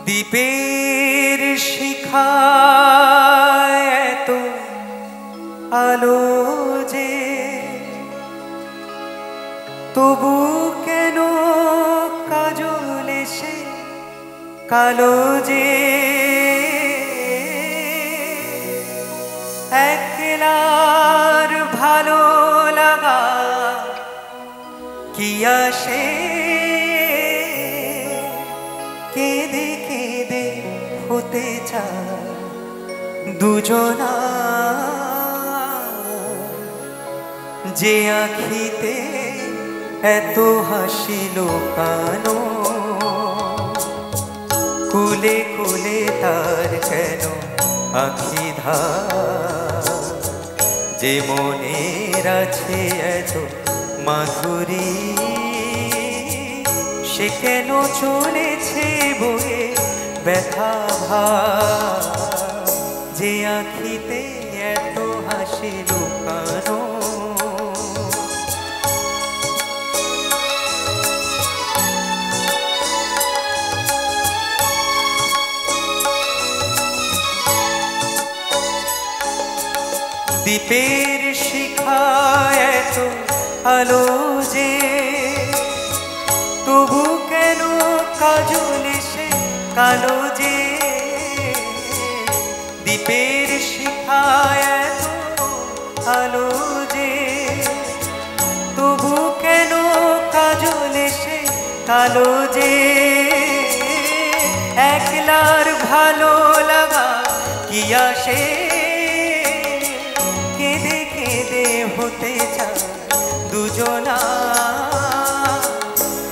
দীপের শিখা এত আলো যে তবু কেন কাজল এসে কালো যে একলার ভালো লাগা কি আসে কেঁদে কেঁদে হতে চায় দুজনা যে আখিতে এত হাসি লুকানো কুলে কুলে তার কেন আখি ধার যে মনের আছে এত মাধুরী সে কেন চলেছে বয়ে ব্যথা ভার যে আখিতে এত হাসি লুকানো দীপের শিখা এত আলো যে তবু কেন কাজল এসে কালো যে দীপের শিখা এত আলো যে তবু কেন কাজল এসে কালো যে একলার ভালো লাগা কি আসে কেঁদে কেঁদে হতে চায় দুজনা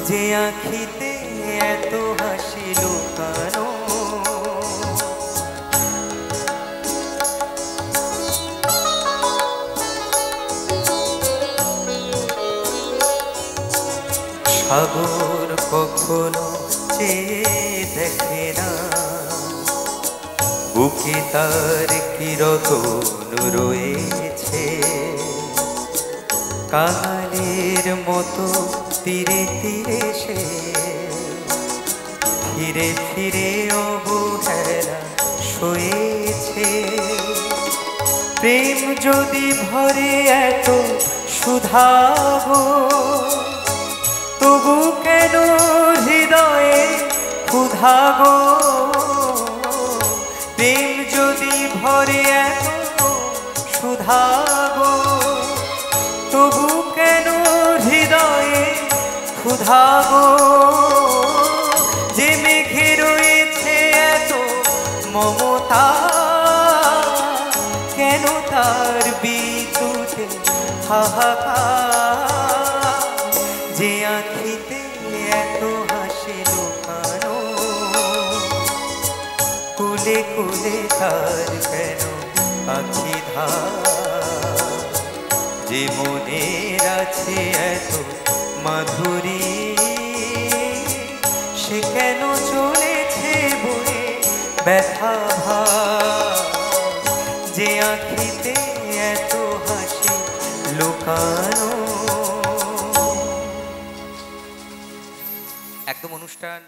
যে আখিতে এত হাসি লুকানো সাগর কখনো চেয়ে দেখে না বুকে তার কিরতন রয়েছে কাঙালের মতো তীরে তীরে সে ফিরে ফিরে অবহেলা সয়েছে প্রেম যদি ভরে এত সুধাগো তবু কেন হৃদয়ে ক্ষুধাগো প্রেম যদি ভরে এত সুধাগো তবু কেন হৃদয়ে ক্ষুধাগো যে মেঘে রয়েছে এত মমতা কেন তার বিদ্যুতে হাহাকার যে আখিতে এত হাসি লুকানো কুলে কুলে তার কেন আখি ধার যে মনের আছে এত মাধুরী সে কেন চলেছে বয়ে ব্যথা ভার যে আখিতে এত হাসি লুকানো। একদম অনুষ্ঠান